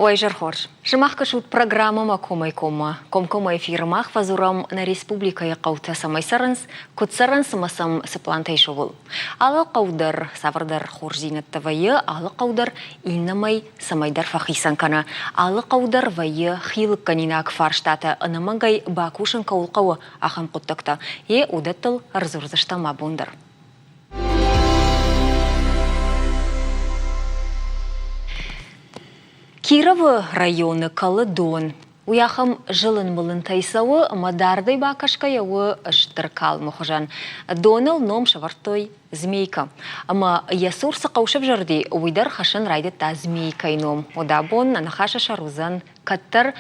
Ой, Жархорж. Шимах кашут программа кома эфирмах вазурам на республика якаута самайсаранс, кутсаранс масам саплантай шовул. Алы қаудар савардар хорзинат тавайы, алы қаудар иннамай самайдар фахисан кана. Алы қаудар вайы хилық канинак фарштата анамангай бакушын каулқауы ахам құттықта. Удаттыл арзурзаштама бундар. Кировы районы Калыдон. Уяхам жылын мылын тайсауы, мадардай бакашкаяуы ыштыркал мұхыжан. Донал ном шавартой змейка. Ама ясурсы қаушып жырди, уйдар хашын райды та змейкай ном. Одабон нахаша шарузан каттар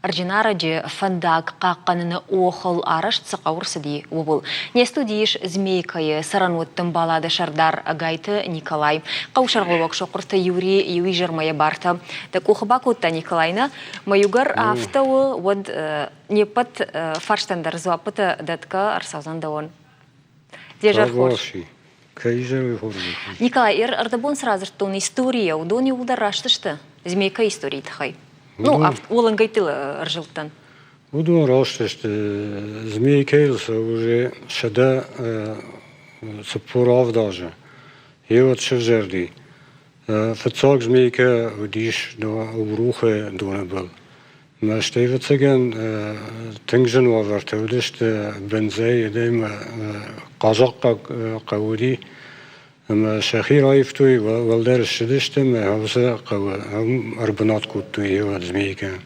Арджинараджи фандак қаққаныны оқыл араш цықауырсыди обыл. Не студииш змейкайы сарануыттың балады шардар гайты Николай. Қаушарғылық шоқырты Юрий жармая барта. Так ұқыбак отта Николайна. Маюгар автауы од непат фарштандар зуапыты датка арсаузан даон. Дежар хош. Николай, ардабон сразу что история удони удараштышты. Змейка истории тхай. Олан гайтыл аржилтан. Удон раштышты. Змейкейлса уже шада сапурав даже. И вот шевжерди. Фацак змейка удиш до урухе дона был. Maar Steven zeggen, tingen we vertellen, dus benzij, dat Kazakh kawudi, maar Shahir heeft toe, wel daar is het dus, maar hebben ze arbeid kutu heel wat zmeiken.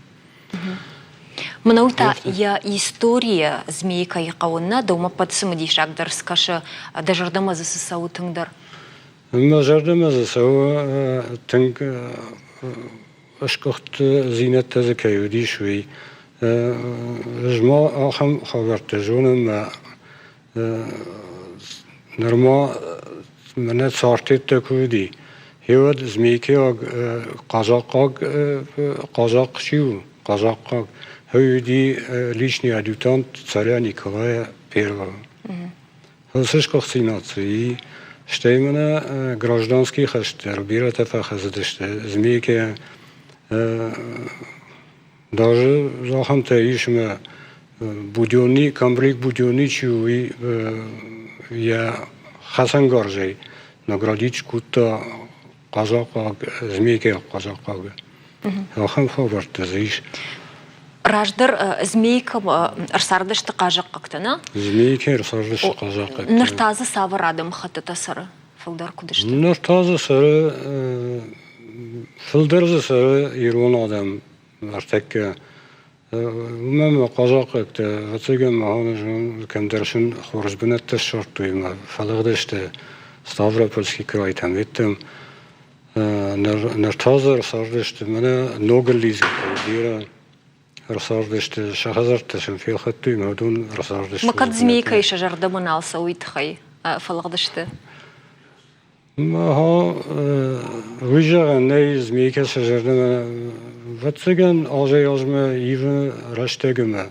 Мнаута я история змейка и кауна дома под самодишак дарскаша дажардама за сау тыңдар. Дажардама за сау тынг أشكرت زينة تزكيودي شوي جماعة أخم خبرت جونا ما نرما من صارت تكودي هيود زميكي قازاق شيو قازاق هودي ليشني أدوتان تسرع نيكولاي بيروا هسش كختيناتي شتيمنا гражданский хастер бирата фахаздышты змейке даже захамта ишме будённи камбрик будённи чуи я Хасан Горжей наградить кута казака змейке казака ахам хабарта зиш Раждар змейка арсардышты кажак кактана змейке арсардышты казак ныртазы савырадым хатыта сары фылдар кудышты ныртазы сары фылдырзы сары ирон адам артек умам казак экте вацеген маханжын кемдершин хоржбинетте шорттуйма фалагдышты Ставропольский край там виттем ныртазы арсардышты мене ногеллиз дира арсардышты шахазарты шенфил хаттуй мадун арсардышты макат змейка иша жардамын алса уйтхай фалагдышты ما ویژه نه زمیکه سجردم واتسگن آجای آجمه ایون رشتگمه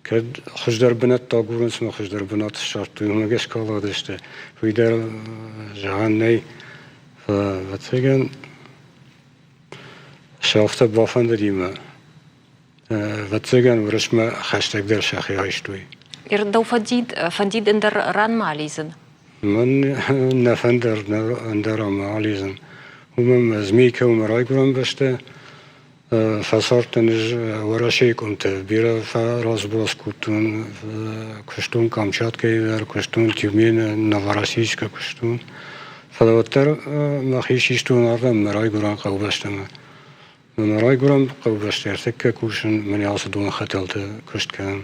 که خجدر بنت تاگورن سم خجدر بنت شرط توی مگس کالا داشته ویدر جهان نه واتسگن شافت بافند دیمه واتسگن ورشمه خشتگ در شخی هایشتوی دو فدید اندر ران مالیزن من نفندر اندرام علیزن ومن زمیکه و مرای گرم بشته فسارتنج ورشی کنت بیره فراز باز کتون کشتون کامچاتکی در کشتون تیمین نواراسیچکا کشتون فدوتر مخیشیشتون آردم مرای گرم قو بشتم مرای گرم قو بشته ارتک کوشن منی آسدون خطلت کشت کردم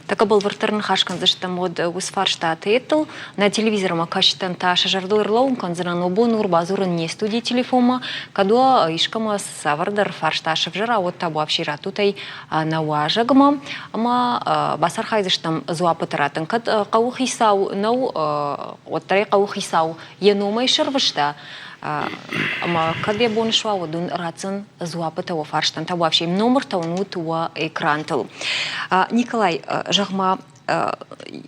Так был вартерн хашкан за что мод усфарштат этл на телевизором акаштан та шажардо ирлоун конзеран обон урбазур не студии телефома кадуа ишкама савардар фаршта шавжара вот табу обшира тутай на уажагма ама басар хайзыштам зуапатаратын кад каухисау нау вот трей каухисау еномай шарвышта ама каде боншва водун рацен зуапата во фарштан табу вообще номер таунут во экрантал Николай Жахма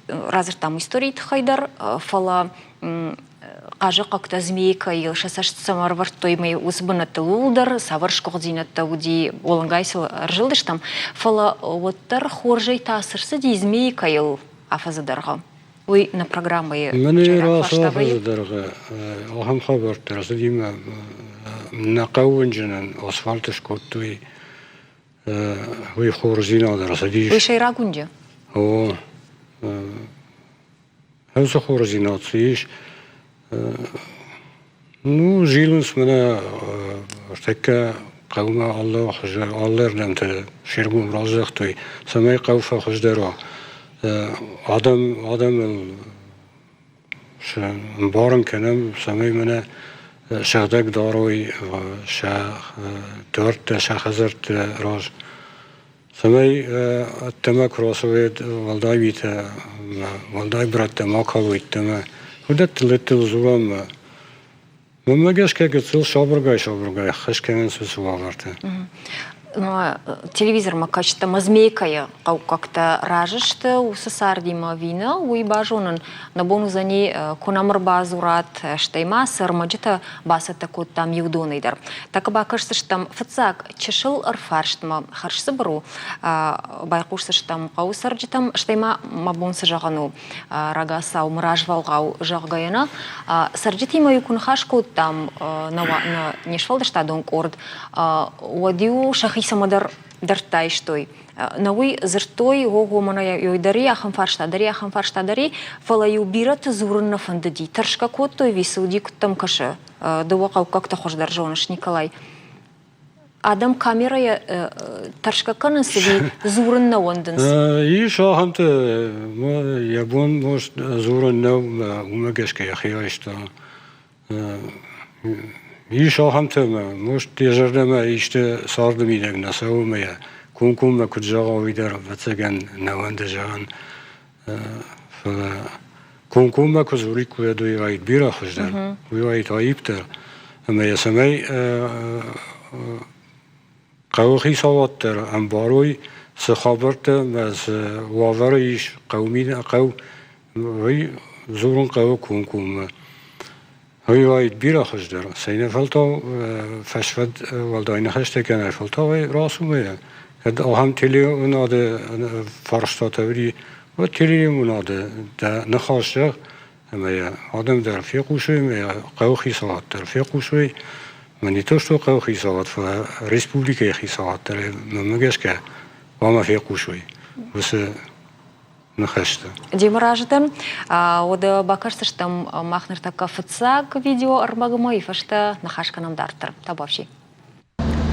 разыр там истории хайдар фала Ажы қақта змейка ел шасашты самар вартой май узбанаты лулдар, саварш координата уди олангайсыл ржилдыштам. Фала оттар хоржай тасырсы ди змейка ел афазадарға. Уй на программы Мене раз афазадарға ахам хабартар, садима нақауынжынан асфальтыш коттуй уй хорзинадыр, садиш. Уй шайрагунде? О, хәзі хорзинатсыйш. Ну, жилінс мене таке қаума Аллах Аллардан те шергум разықты. Самай қауфа хұждара. Адам барын кенем самай мене шағдак дарой дөрт шахазарт раз. Самай тамак расовет валдай бита валдай братта макалуит тама. Худат летел зурам. Мамагаш как цел шабргай, хашканен сусуаварта. Телевизор макачта мазмейкая как-то ражышты усасар дима вина уй бажонын на бону за ней кунамыр базурат штайма сырмаджита баса такой там юдонайдар. Так бакашсы штам фацак чешыл арфарштма харшсы бру байкушсы штам каусарджитам штайма мабонсы жагану рагаса умраж валгау жагаяна сарджитима юкун хашку там на нешвалды штадон корд уадиу шахи самадар дартай штой. Науи зертой гого мана йойдари ахам фарштадари фала юбират зурна фандади. Таршка коттой висуди куттам каша. Довакау как-то хождар жонаш Николай. Адам камерая таршка канасыви зурна вонденс. Иш ахамты ябон может зурна умагашка яхияшта. Иш ахамты может ежердема иште сарды бидег насаумая. Кункума куджага видар вацаган наванда жан. Кункума кузури куяду яйт бира хождан. Уяйт айыптар. Ама ясамай قوخی سوادتر انباروی سخابرت از واوریش قومی قو وی زورن قو کنکوم هی واید بیرا خوش در سینه فلتا فشفد والداین خشته کنه فلتا وی راسو میه کد آهم تلی اوناده فرشتاته وری و تلی اوناده ده نخواشه اما آدم در فیقوشوی میه قوخی سوادتر فیقوشوی من توشتو قو خیسات فا ریسپوبلیکه خیسات داره ممگش که واما فیقو شوی واسه نخشته Демараждан, ода бакарсыш там махнер така фацак видео арбагама и фашта нахашканам дартер. Табавши.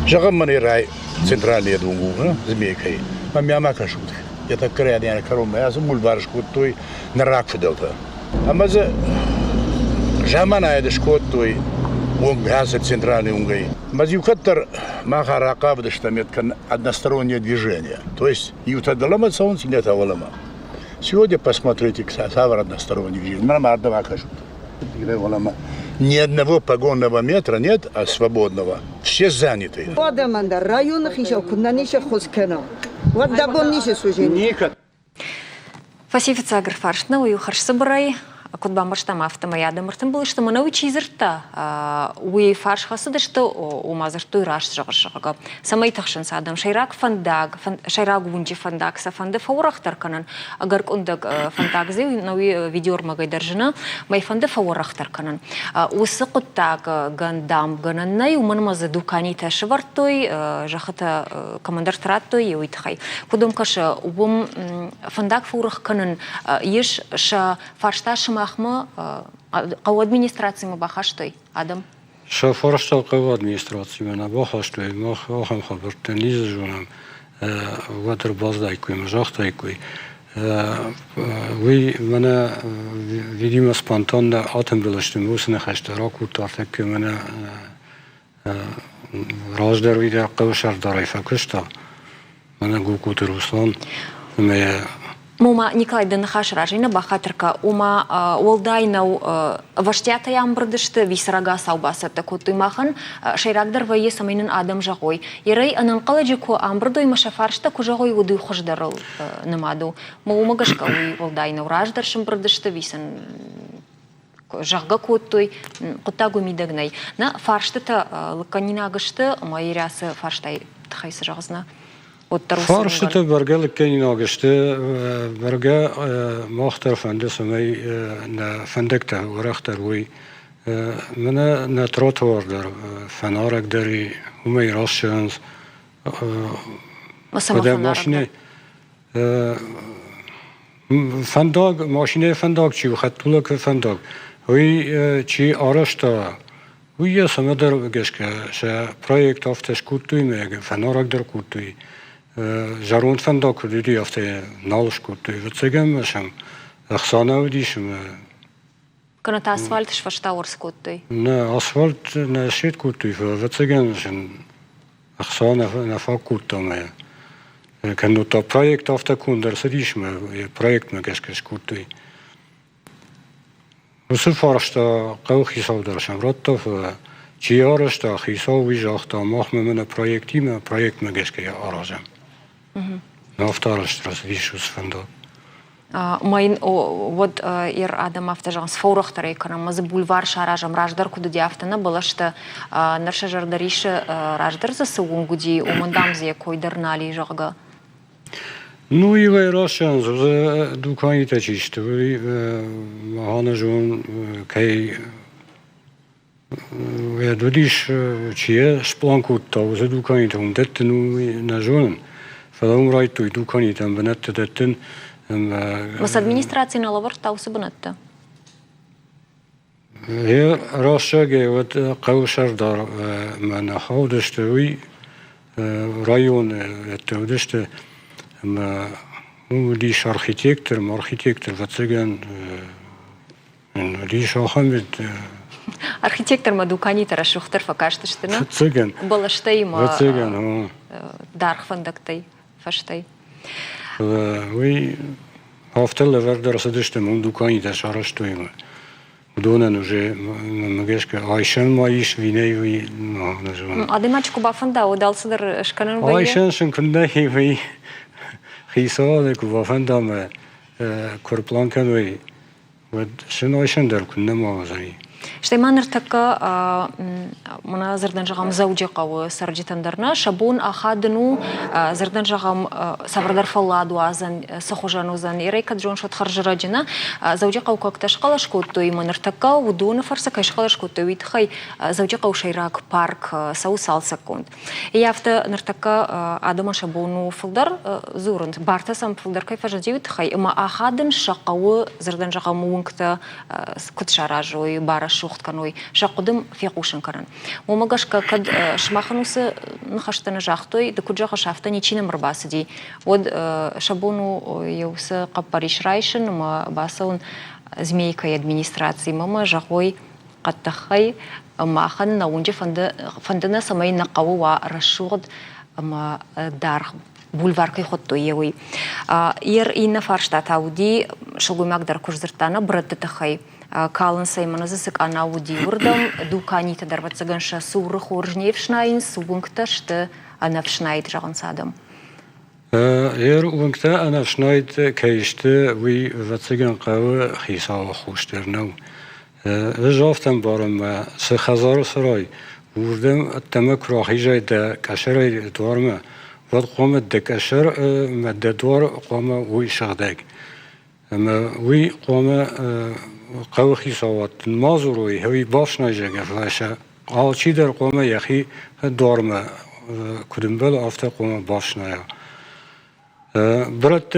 Жагам мани рай центральный дунгу, змейкой. Мамяма кашут. Я так крайне корома, я замул баршку той на рак фиделта. А маза жамана я дешкот той Унгаса центральный унгай. Мазюкаттер маха ракав дештамет кан одностороннее движение. То есть ютадалама саунс нет авалама. Сегодня посмотрите, савар односторонний движение. Нормально кажут. Ни одного погонного метра нет, а свободного. Все заняты. Адаманда районных еще кунданише хоскена. Вот дабон нише сужение. Фасифица агрфаршна уй харшсыбрай. Код бамбарштам автомаядам мартын был, что мана учизерта уй фарш хасыды, что умазырту раш жагыршага. Самай тахшын садам шайрак фандаг, шайрак вунчи фандаг са фанды фаурахтар канан. Агар кундак фандаг зе науи видеормагай даржына, май фанды фаурахтар канан. Усы куттак гандам гананнай уман мазы дукани таши вартой, жахата командар тараттой еуитхай. Кудом каша убум фандаг фаурах канан еш ша фаршташым Махма, кау администрации мы бахаштой, Адам? Шафарштал кау администрации мы бахаштой, мах ахам хабарта низ жунам, ватер баздайкуй, мажахтайкуй. Вы мене видимо спонтанно атом билаштым, усны хаштара куртартак мене раздар видя каушар дарай факышта. Мене гукут Руслан, мене Мума Николай Данахаш ражина бахатрка ума олдайнау ваштята ямбрдышты висрага саубаса такой махан шайрагдар вае самайнын адам жагой. Ерей ананкаладжику амбрдой машафаршта кужагой уды хождарыл намаду. Мума гашка уй олдайнау раждар шымбрдышты висан жағға көттой құта көмейдігінай. На фарштыты лыққанинағышты майырасы фарштай тұқайсы жағызына? Фарштыты бірге лыққанинағышты бірге мақтар фанды самай на фандекта урақтар ой. Мене на тротуардар фанаракдари умей расшанс куди машини фандаг машини фандаг чи хаттулак фандаг ой чи арашта ой я самадар гешка ша проект афташ кутуй мега фанаракдар кутуй жарун фандаг куди афте налш кутуй вцегам шам ахсана удишм كانت أسفلت شفشتا ورسكوتي. نا أسفلت نشيت كوتي فبتسجن عشان أخصانا نفاق كوتا ما كانوا تا بروجكت أفتا كون درسديش ما بروجكت ما كاش كوتي. وصل فارشتا قو خيساو درشان رتا ف جيارشتا خيساو ويجاختا ماخ من بروجكتي ما بروجكت ما كاش كي أراجم. نفتارش درسديش وسفندا. Mijn wat adam after jans vooruchter rekenen, maar ze boulevard shaражам rajdar kudu die aftena balashte narsha jardarische rajdar ze sungudi umandam ze koider nali jarga. Ну и в России за дукани тачиште, махана жон кай я дудиш чье спланку то за дукани там дette ну на жон, фалом райту дукани там бенетте деттен. بس администрация на лавр тау субнатта. هي راشا جوات قوشر دار من حودشت وي رايون تودشت ما هو ليش أرخيتكتر فتسجن ليش أحمد أرخيتكتر ما دوكاني ترى شختر فكاشتشتنا فتسجن بلشتي ما فتسجن دارخ فندقتي فشتي وي هافتل وردر سدشت من دوكاني تشارشتويم ودونا نوجه مجاشك عايشان ما يش فيني وي ما نجوم أديماتشكو بافندا ودال صدر إشكالن ويا عايشان شن كنا هي وي خيسان كوبافندا ما كوربلان كان وي ود شن عايشان در كنا ما زي شتيمان ارتكا منا زردن جغم زوجي قو سرجتن درنا شابون أخادنو زردن جغم سفردر فلاد وازن سخوجانو زن إيريكا جون شو تخرج راجنا زوجي قو كاكتش قلش كوتو يمن ارتكا ودون فرصة كاش قلش كوتو يتخي زوجي قو شيراك بارك سو سال سكوند يافتا نرتكا آدم شابونو فلدر زورن بارتا سام فلدر كيف جدي يتخي اما أخادن شقو زردن جغم ونكتا كتشاراجوي بارا شوخت كانوي شاقدم في قوشن كرن وماقاش كد شماخنوس نخشتنا جاختوي دكوجا شافتني تشينا مرباسدي ود شابونو يوس قباريش رايشن ما باسون زميكا администрации ماما جاغوي قد تخي ما خن نونجي فندنا سماي نقوا رشود ما دار بولفار كي خطو يوي ير إن فارشتا ودي شغل مقدر كوزرتانا برد تخي كالن سيمنا زسك أنا ودي وردم دوكاني تدربت سجنشة سور خورجني فشناين سوبنكتشت أنا فشنايد جان سادم ير وقتها أنا فشنايد كيشت وي فتسجن قوي خيسا خوشترنو جافتم بارم سخزار سراي وردم التمك راحي جاي دا كشري دوارما ود قوم دكشر مد دوار قوم وي شغدك اما وي قوم قوي خيساوات المازوروي هوي باش نجاك فاشا عالشي در قوم يخي دوارما كدنبل افتا قوم باش نيا برات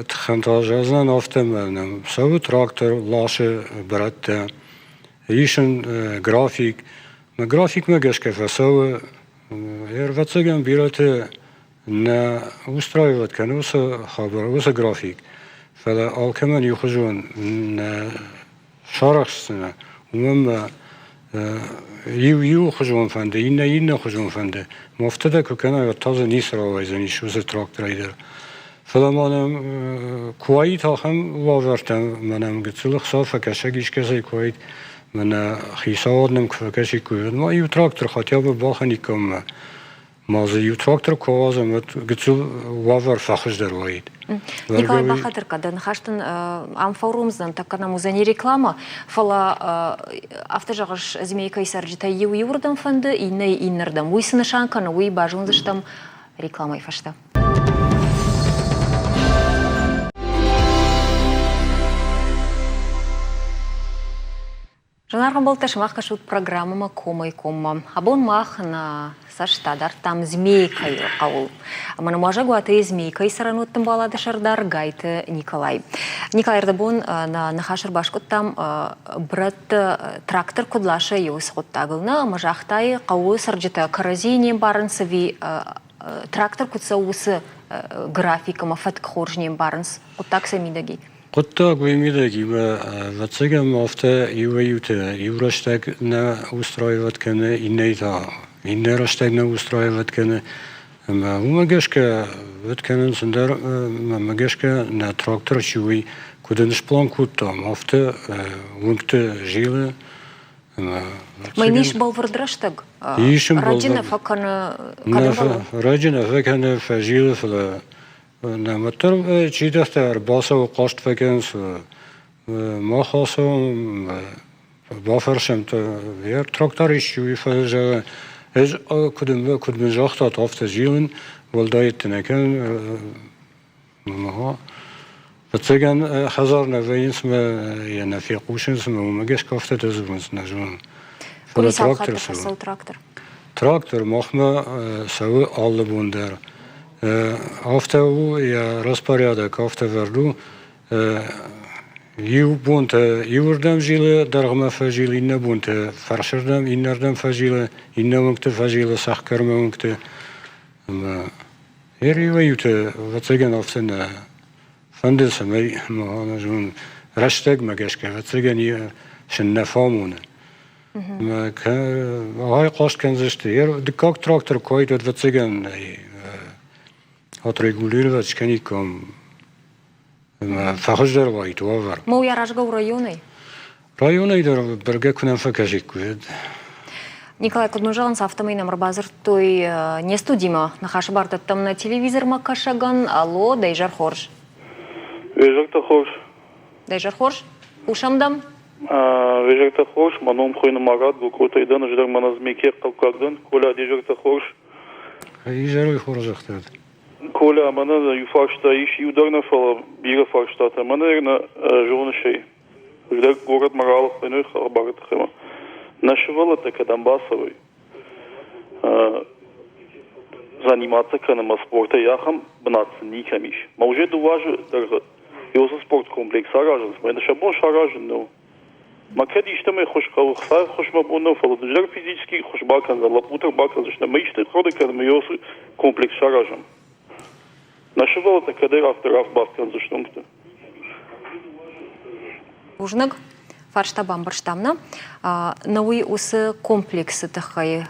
تخنتاج ازن افتا منم سو تراكتور لاش برات يشن جرافيك ما جرافيك ما جاش كيف سو هير فتسجن بيرات نا ustраивать كانوسا خبر وسا جرافيك فلا all كمان يخرجون من شارخسنا ومما يخرجون فنده ينا يخرجون فنده مفتدا كنا يتازه نيسرا ويزني شو ستراك تريدر فلا منم كويت هم واورتم منم قلت خصافة كشكيش كذا كويت من خيسادنم كفكشي كويت ما يتراك ترخاتيا بباخني كم Мазы трактор ковазом гцул вавар фахш дарваид. Николай Бахадыркадан хаштын амфорумздан таккана музани реклама фала автожагыш змейка исарджита юрдам фанды иней иннердам уйсыны шанканы уй бажунзыштам рекламай фашта. Жанарган болташмах кашут программама комай комма. Абон мах на саштадар там змейкай каул. Амана можа гуаты змейкай сарануттым балады шардар гайты Николай. Николай Эрдабон на нахашыр башкут там брат трактор кудлаша юс хуттагылна мажахтай кауы сарджита каразини барынсы ви трактор кутса усы графикама фатк хоржнем барынс хуттак самидаги. Кутта гуймидаги вацигам афта юраштаг на устраивать кана инейта. Иннераштаг на устраивать кана. Умагешка ватканан сандар магешка на трактор чуй куденш план кутта. Афта умпта жилы. Майниш балвардрштаг. Раджина факана кадамбала. Раджина факана фажилы фала. На мотор чидахтар басо кост факенс ما خواستم بافرشم تا ویر تراکتوریش جوی فلزه از کدوم جاخت آفت جیون ولدایت نکن ماها بتسجن هزار نوین سم یا نفیقوشن سم ومگش کافت دزبونس نجوم فل تراکتور تراکتور مخمه سوی آل بوندر آفته او یا راسپاریاده کافت وردو يوبونت يوردم جيل درغما فجيل إن بونت فرشردم إن نردم فجيل إن وقت فجيل صح كرم وقت ما يريويوت وتجن أفتنا فندس ماي ما أنا جون رشتق ما جشك وتجن شن نفهمون ما كان هاي قاش كان زشت دكاك تراكتور كويت وتجن هتريجولير وتشكنيكم فخش در وایت وافر. مو یاراشگاه رایونی. رایونی در برگه کنم فکرشی کنید. Николай Кудмужалан с автомойным рабазар той не студима. Нахаш барта там на телевизор макашаган. Алло, дайжар хорш. Вежекта хорш. Дайжар хорш? Ушамдам? Вежекта хорш. Маном хойна марат. Гукота идан ждар маназмеке калкагдан. Коля дежекта хорш. Ижарой хорш захтад. Коля, мана юфаршта иш юдарна фала бига фарштата. Мана на жона шей. Ждар город Маралов иной хабарат хема. Нашивала така Донбассовой. Заниматься канама спорта яхам бнаться никамиш. Може дуважу дарга. Йоза спорт комплекс аражен. Сме шабон шаражен но. Макади işte me hoş kalırsa hoş ma bundan falan. Jдар физически hoş bakan da laputır bakan işte. Me işte хода канама йоза комплекс шаражен. Нашивала така дер авторав баскан за штунгта. Ужнак фарштабам барштамна. Науи усы комплексы тахай.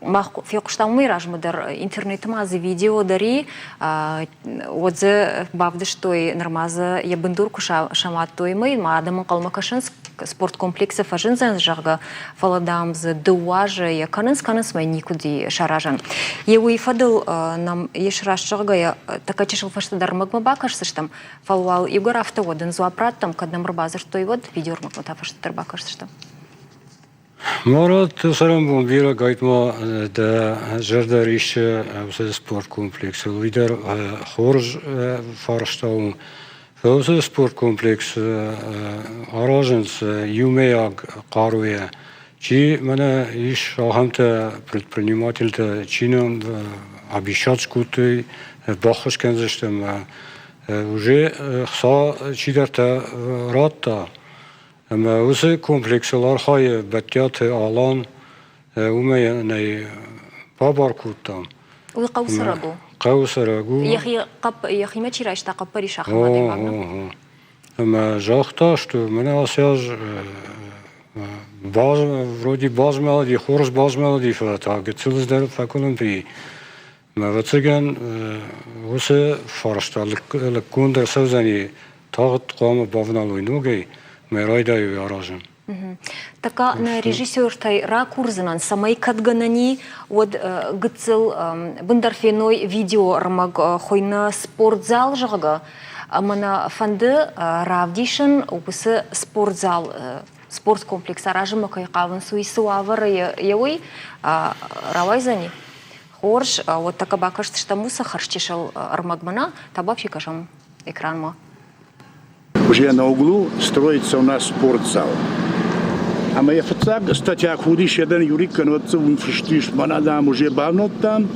Мах фиокштамы ражмадар интернетма за видео дари. Отзе бавды штой нормаза ябындурку шамат тоймы. Маадамын калмакашын спорт комплексы фажынзан жага фаладам за дуажа яканын сканын смай никуди шаражан. Еуи фадыл нам еш раз жага така чешыл фаштадар магма бакашсыштам. Фалуал Игор автоводын зуапраттам каднам рабазар той вод видеор магмата фаштадар бакашсыштам. Марат сарам бомбира гайтма да жардариш спорткомплекс. Лидер хорж фарштаун. Фэлс спорткомплекс араженс юмеяг каруя. Чи мана иш ахамта предприниматель-то чином обещать скуты бахаш кензештем. Уже хса чидарта ратта. اما واسه کمپلکس‌لار های بتیات آلان اومه نی بابار کودتام. وی قوسرگو. قوسرگو. یخی ما چی رایش تقبلی شخمانی مگنم. اما جاختاش تو من آسیاج باز ورودی باز مالدی خورش باز مالدی فلتا گتسلز در فکرم پی. ما واسهگن واسه فارشتا لکون در سوزنی تاقت قام باونالوی نوگی. مرای دایی آراژم. Така на режиссертай ракурсынан самай кадганани вот гыцыл бындарфеной видео рамаг хойна спортзал жага мана фанды равдишин опысы спортзал спорт комплекс аражыма кайқавын суису авары яуи равайзани хорш вот така бакашты штамуса харштишал армагмана табапши кашам экранма. Уже на углу строится у нас спортзал. А моя статья худиш один юрик, но это фштиш манадам уже бавнот там,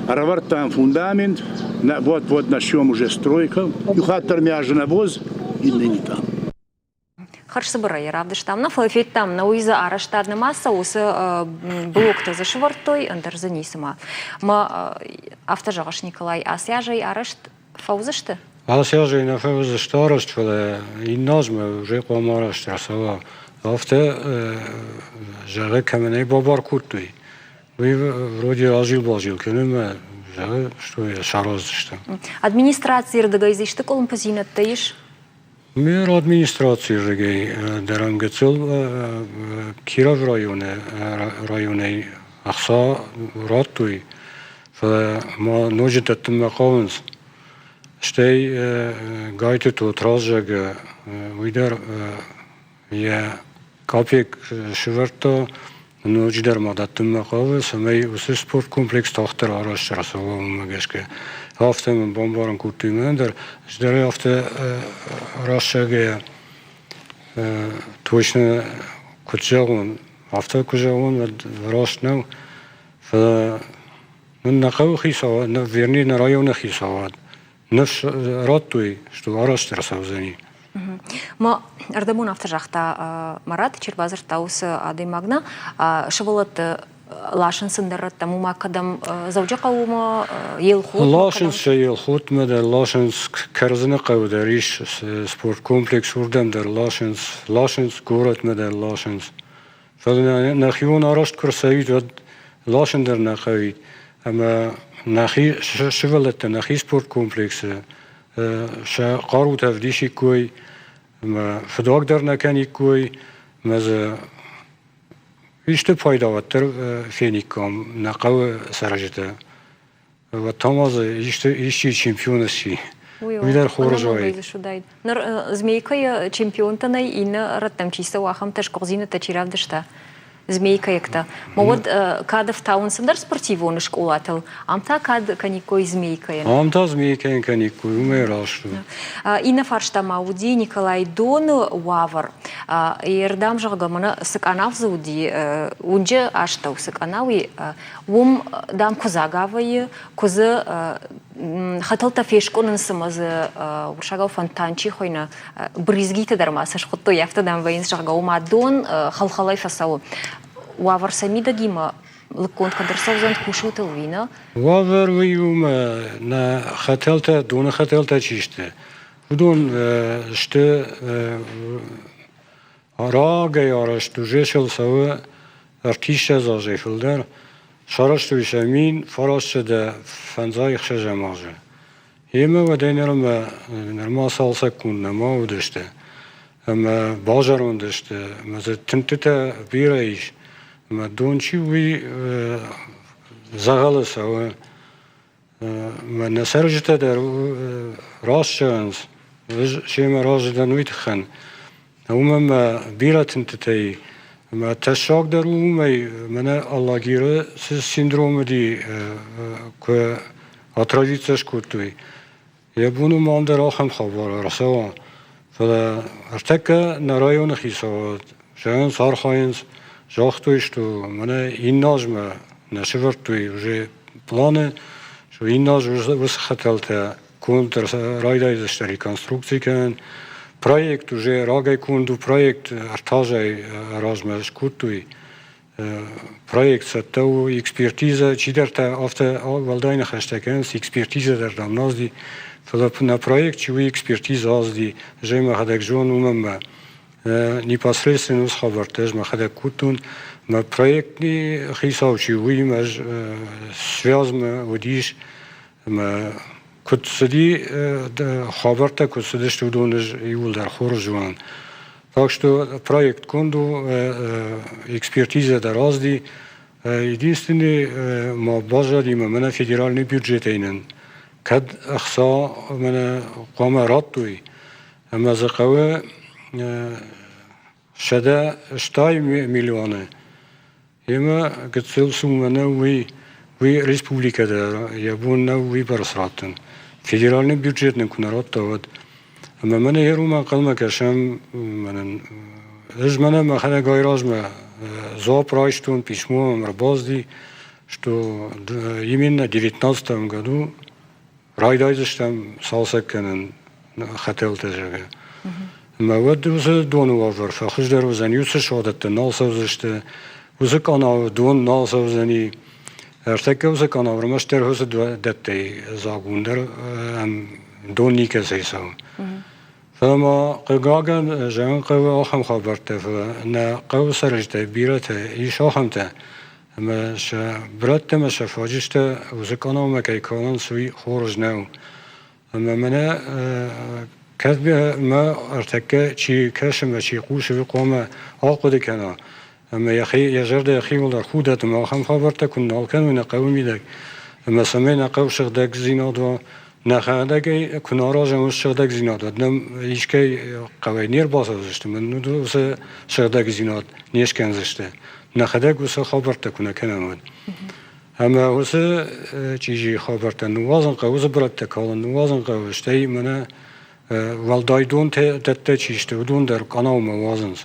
равар там фундамент, вот на чем уже стройка, и хаттер мяжена воз и ныне там. Харш собирай, равдыш там на флэфит там на уиза араштадна масса усы блок-то зашвартой андерзанисима. Ма автожагаш Николай Асяжай арешт фаузашты? Асяжай на фаузашт арешт фэлэ инназмэ уже помарашт расава. Афте жары каменей бабар куртуй. Вы вроде ажил-бажил кенеме жары что я шаразышты. Администрация ирдагайзишты колым позинат таиш? Мер администрации жегей дарангецил Киров районе ахса раттуй. Фа ма ножит аттым мақавынс. Штей гайте то тразжага уйдар я капик шварта ножидар мадаттым мақавы самай усы спорт комплекс тахтар араштарасава магашке. Афтем бомбаран куртуймендер, ждары афте рашаге точно кучагун, афте кучагун рашнау, нақау хисава, верни на районе хисава, нефш раттуй, что араштарасавзани. Ма ардамун автожахта Марат Чербазар таусы ады магна шывылат лашын сындыры таму макадам заужа қауыма елхут. Лашын елхут мәдер лашын кәрзіні қауыдар иш спорт комплекс урдамдар лашын город мәдер лашын. Нахион арашт күрсәйд вәд лашындар нақауид. Әмі нахи шывылатта нахи спорт комплексы ша қару тавдиши кой фдогдар накани кой мәзі işte paydavatlar fenikam naqav sarajta ve tamazı işte işçi çempiyonası. Uylar хорожай. Змейка чемпионтана и на раттамчиса вахам теж корзина тачиравдышта. Змейка якта. Мовод када в таун сандар спортивон школател. Амта кад каникой змейка. Амта змейка каникой умераш. И на фаршта мауди Николай Дон Уавар. Ердам жагамана саканав зауди унже аштау саканауи ум дам кузагавай куза хаталта фешконын сымазы уршагау фонтанчи хойна бризгите дармасаш хутто яфта дам вайнс жагау мадон халхалай фасау Уавар сами дагима лыкон кадырсавзан кушутыл вина. Уавар виюма на хаталта дона хаталта чиште. Удон ште арагай арашт ужешел савы артиша зажефилдер. Шарашту ишамин фарашча да фанзай хшажамажа. Ема вадайнерма нормал салса кунна ма удыште. Ама бажарон дыште. Маза тинтита бираиш. Ма дончи ви загаласа ва ма насаржита да рашчанс. Шема рашдан уитхан. Умма бира тинтитай. ما تشاک در اومی من آلاگیره سیندروم دی که اتراجیتش کردوی یه بونو مام در آخم خبر رسوان فلا ارتک نرایون خیساد شاید سار خواهینز جاختویش تو من این ناجمه نشورد توی وجه پلانه شو این ناج وز خطلته کنتر رایدایزش در ریکنسترکسی کن Проект уже рагай кунду проект артажай размеш кутуй проект саттау экспертиза чидерта авто валдайна хаштакенс экспертиза дар дамназди флап на проект чуи экспертиза азди жема хадак жон умма непосредственно схавартаж ма хадак кутун ма проектни хисау чуи маж связма водиш ма كنت سدي خبرت كنت سدشت ودونج يقول در خورجوان Так что проект Конду, экспертиза дорозди, единственный мы бажали мы федеральный бюджет инен. Кад أخصى من قام راتوي أما زقوا شدا 2 مليون يما قتل سومنا وي ريسبوبليكا دا يبون وي برسراتن فيدرالني بيجيت نكون راتواد أما من هيرو ما قلما كشم من إجمنا ما خنا غيراج ما زاب رايشتون письмо مربازدي что именно в 19 году Райдайзштам салсакканын хотел тежеге. Ма вот узе донувар фахждер узан юсе шодатта налсавзышты узе канав дон налсавзани эртекке узе канав ромаштер узе даттай загундер донника сейсав. فما قاعن جان قوا أخم خبرته فنا قوا سرجته بيرته إيش أخمته ما شا برات ما شافاجشته وزكانه ما كيكانن سوي خورج ناو أما منا كذب ما ارتكى شيء كشم شيء قوش في قومه عقد كنا أما يخي يجرد يخي ولا خودة ما خم خبرته كنا كانوا نقومي ذاك أما سمينا قوش داك زينادوا نخادك كنا راجع وش داك زينادوا نم إيش كي قوانير باسازشته من ندو شداك زيناد نيش كان زشته نخداك وس خبرته كنا كنامد أما وس چیزی خبرته نوازن قوز برات کالن نوازن قوشته منه والدایدون ته چیشته ودون در کانال موازنز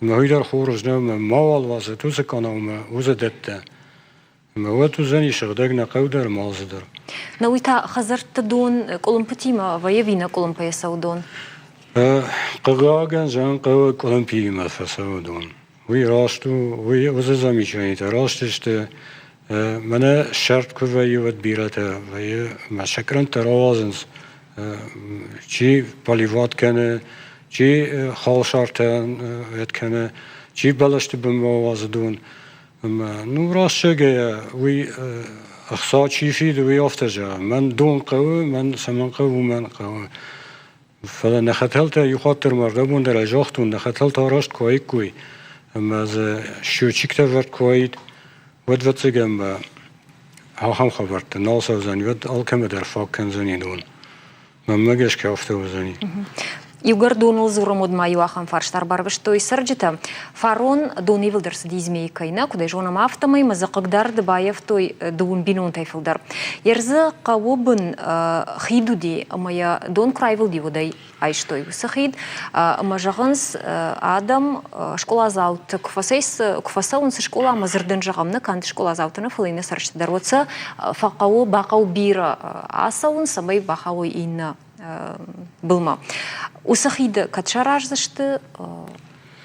ما هیدر خورج نه ما والوازه توس کانال ما وز دته ما وقت زنی شغداك نقودر مازدر نويتا خزرت دون كولومبتيما ويفينا كولومبيا سودون قاعن جان قو كولومبيا ما فسودون وی راستو وی وز زمیشانی تا راستشته من شرط که وی ود بیرته وی مشکرن تراوازنز چی پالیوات کنه چی خال شرطن ات کنه چی بلشت بموازدون نو راستشه وی اخصا چی فید وی افتجا من دون قوه من سمن قوه من قوه فلا نختلت یخاطر مرده بون در اجاختون نختلت راست کوی أما إذا شو شيكتا فرد كويد ود وتسجم با هم خبرت ناس وزني ود ألكم در فاك كان زني دون ما جاش كافته وزني Югар донул зуромод маюахам фарштар барбыш той сырджита. Фарон дони вилдерс дизмейкайна, куда жонам автомай мазакагдар дебаев той дун бинун тайфилдар. Ерза кавобын хидуди моя дон крайвилди водай айштой высахид. Мажаганс адам школа заут кфасаун с школа мазырдын жагамны кант школа заутына фылайны сырджита дарватса факау бакау бира асаун самай бахау инна Булма. Усахид катшараж зашты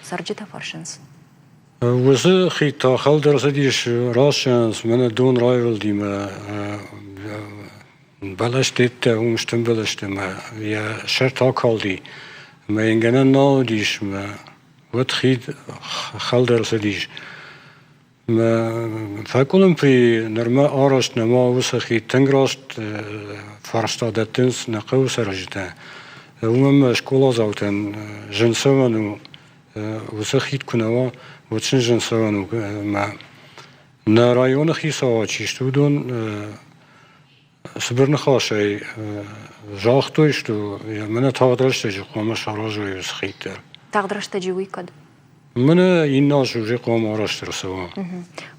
сарджита фаршенс. Усахид тахалдер садиш рашенс мене дон райвел дима балаштетте умштен балаштема я шерта калди ма ингена наудиш ма ватхид халдер садиш ما فکرم پی نرمه آرش نما وسخی تنگراست فرستادتنس نقو سرجته ومم شکولا زاوتن جنسوانو وسخیت کنوا وچن جنسوانو ما نرایون خیسا چیشتودون سبرن خاشه جاختویشتو یا من تقدرشت جو قوم شراجوی وسخیتر تقدرشت جوی کد من این ناش وجه قوم آرشتر سوا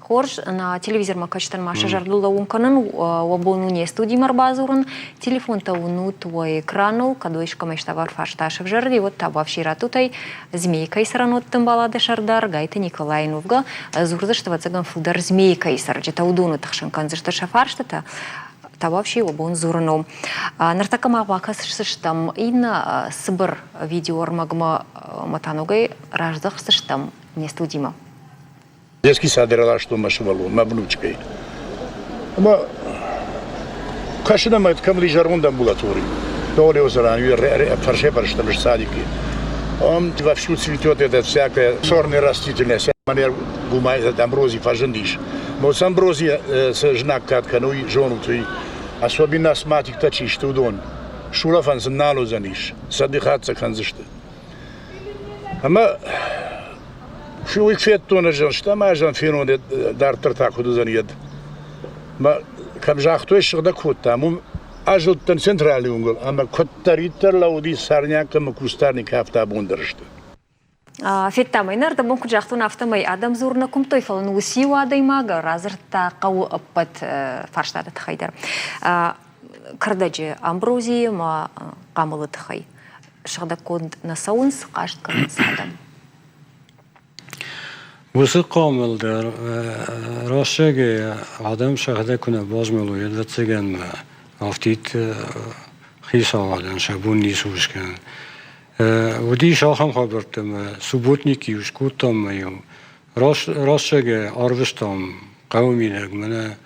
Хорж на телевизор макачтан маша жардула унканан вабону не студии марбазуран телефон тауну твой экранул кадойшка мештавар фашташев жарди вот таба вширатутай змейка исранот тамбалады шардар гайта Николайновга зурдаштава цаган фудар змейка исарджи таудуну тахшанкан зашта шафарштата таба вши вабон зурану нартакама вакасыштам ина сыбыр видеор магма матанугай раждахсыштам не студима Детский сад рала, что машивало, ма внучкой. Ама кашина мает камли жаргон амбулаторий. Доли озаран, фарше парштам садики. Он вовсю цветет это всякая сорная растительность. Манер гумай амброзий фажендиш. Но с амброзия жнак катка, ну и жону твой. Особенно астматик тачи, что дон. Шула фанс налозаниш. Садихатся ханзышты. أما شو يكفيت تونا جنشتا ما جن فينو دار ترتاح ودوزن يد ما كم جاختوي شغدا كوتا مم أجل تن سنترالي ونقول أما كتريتر لو دي سارنيا كم كوستارني كافتا بوندرشت Феттамайнар да мог жахтун автомай адам зурна кум той фалан усиу адаймага разыр та қау аппат фарштады тхайдар. Кардаджи амброзии ма қамылы тхай. Шағда конд насаунс қашт кырынс адам. Осы қамылдар рашеге адам шағда күні базмелу едвецеген автит хисавадан шабун нисушкен. Води шахам хабартам субботники ушкутам маю рашеге арвестам қауминег мене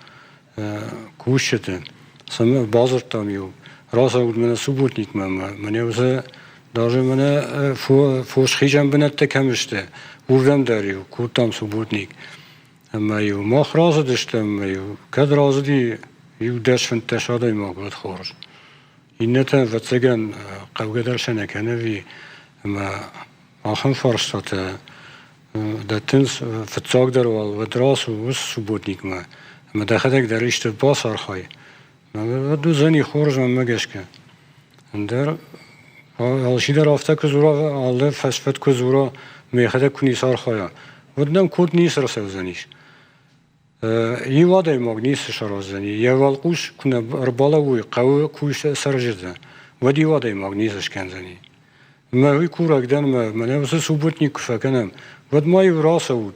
кушете саме базартам ю расауд мене субботник мене узе даже мене фош хижам бенетте кемиште урвем дарю кутам субботник маю мах разадыштам маю кад разади ю дешвен тешадай магот хорш إنتا فتسجن قوجدر شنا كان في ما آخر فرصة دتنس فتساقدر والدراس وسبوتنيك ما دخلك دريشت باصر خاي ما بدو زني خورج ما جاش كان عندر هالشي در رفته كزورا على فسفت كزورا ميخده كوني صار خايا ودنم كود نيس رسول زنيش يواده مغنيس شرازني يوالقوش كنا ربالاوي قوي كوش سرجده ودي واده مغنيس كنزني ما هي كورا قدام ما نفس سبوتنيك فكنم ود ما يراسود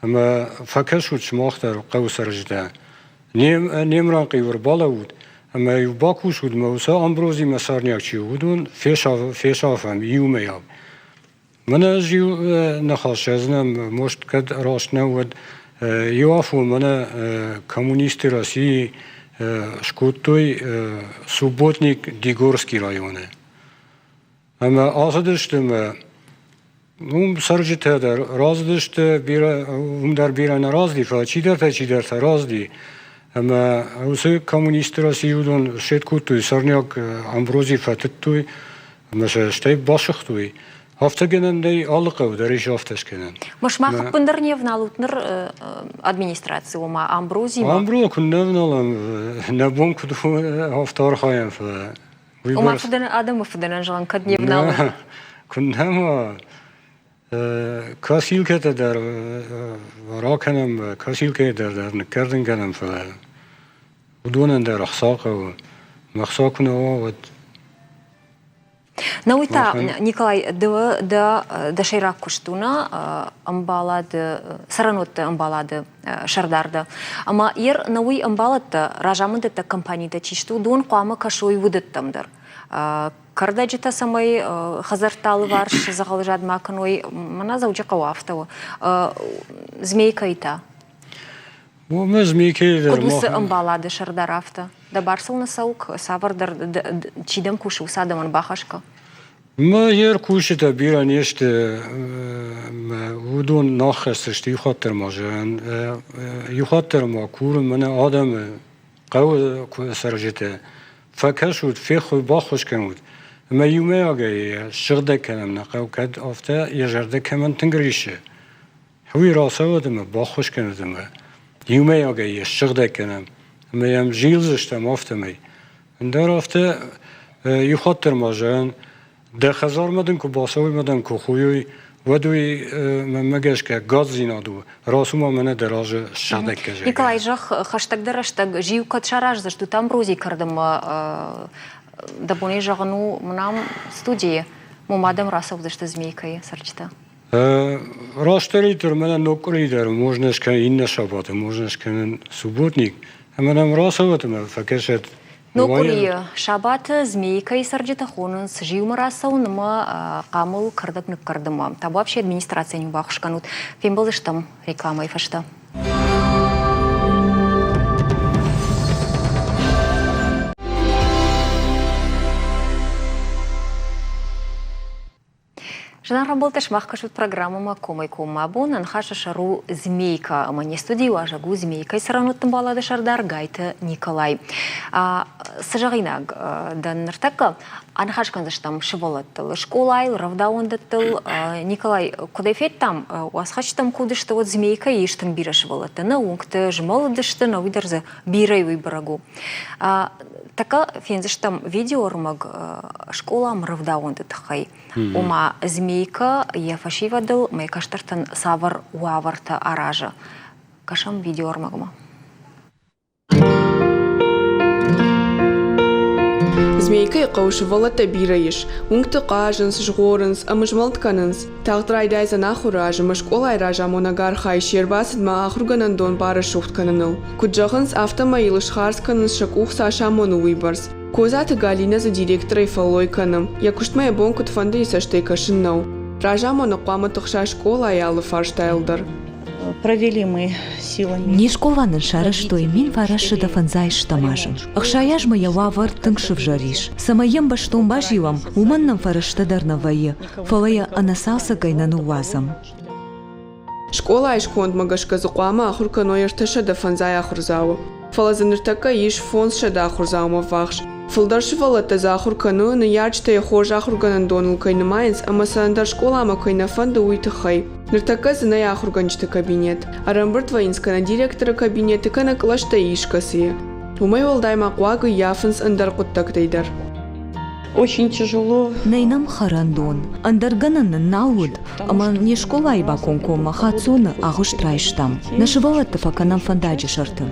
ما فكشوت شماختر قوي سرجده نيم رانقي وربالاود اما يباكوش ود موسى امبروزي مسارنياك شي ودون فيشا فهم يومياب من اجيو نخاشزنم مشت قد راشنا ود يوافو منا كومونيستي روسي شكوتوي سوبوتنيك ديغورسكي رايونه اما ازدشتم سرجت در رازدشت بيرا در بيرا رازدي فچي در رازدي اما اوسه كومونيستي روسي ودون شتكوتوي سرنياك امبروزي فتتوي مثلا شتي باشختوي هفته گنن دی آلقه دریش هفتش کنن. مش ما خب بندر نیف نالوتنر ادمینستراسی و ما امبروزی ما. امبرو کنن نالم نبون کدو هفتار خوایم ف. و ما فدن آدم فدن جان کد نیف نالم. کنن ما کاسیل که در راکنم کاسیل که در نکردن کنم ف. ودونن در اخساق و مخساق کنه نويتا نيكولاي دا شيراك كشتونا امبالاد سرانوت امبالاد شرداردا اما ير نوي امبالاد راجامد تا компании да чишту дон қама кашой вудыттамдыр кардажита самай хазарталы варш загалжад маканой мана зауча қауафтау змейка ита وما زميكي در كدوس امبالاد شرداрафта да барсыл на саук савардар чидам кушу садаман бахашка ما ير كوشة بيرا نيشت ودون ناخستش يخاطر ما جان يخاطر ما كور من آدم قو سرجته فكشود فيخ باخش كنود ما يومي آگه شغده کنم نقو کد آفته يجرده كمان تنگريشه هوي راسه ودم باخش كندم يومي آگه شغده کنم ما يم جيلزشتم آفته مي اندر آفته يخاطر ما جان ده خزار مدن کو باسوی مدن کو خویی ودوی مگش که گاز زینادو راسوما منه دراج شده کجه Николай жах хаштаг дараштаг жив кат шараж зашту там рози кардам да боне жагану мнам студии мумадам расов зашта змейкой сарчта راستریتر منه نوکری در موجنش که این نشابات موجنش که سبوتنیک منم راسوت من فکرشت نوکری شابات змейкой сарджита хонус жив расов нма камыл кардак нып кардам та вообще администрация не бахушканут фем был штам реклама и фашта Жана работаш махкашут программама комай комабон анхаша шару змейка. Мане студию ажагу змейка и сарануттан балады шардар гайты Николай. Сажагинаг дан нартака анхашкан заштам шивалаттыл. Школай, равдауандаттыл. Николай, куда фет там? Уасхачтам кудышты вот змейка и иштын бира шивалатты. На унгты жмаладышты на выдарзы бирай выборагу. Така фензаштам видеормаг школам равдауандаттыхай. Ума змейка ефашивадыл майкаштартан савар уаварта аража. Кашам видеормагма. Змейка қаушывала табираеш, уңты қажынс, жғорынс, амыжмалтканынс. Тағдырайдай занахуражы, мышколай ража монагар хай шербасыд ма ахурганан дон бары шухтканыныл. Куджахынс автомаилыш харсканынс шакух саша мону выбарс. Козаты Галина за директора и фалойканым. Якуштмая бонкут фанды и саштейка шиннау. Ража монаквама тухша школа и аллы фарштайлдер. Провели мы силами. Не школанын шары, что имин варашы да фанзай штамажым. Ахшаяж моя вавар тыңшыв жариш. Самаем баштом баживам, уманнам фарышты дарнавайы. Фалая анасалса гайнану вазам. Школа айшконд магашка зуқвама ахуркано ерташа да фанзай ахурзау. Фалазаныртака иш фонс шада ахурзаума вахш. Фылдаршывала та захуркану на ярчта я хожа ахурганан донул кайна майнс, ама сандар школа ама кайна фанда уйтахай. Ныртака зына я ахурганчта кабинет. Арамбырт воинскана директора кабинеты кана клашта ишкасы. Умай волдай мақуагы яфынс андар куттактайдар. Очень тяжело. Найнам харандон. Андарганан науд, ама не школа иба конкома хацуна агуштрайштам. Нашивала тафаканам фандаджи шарты.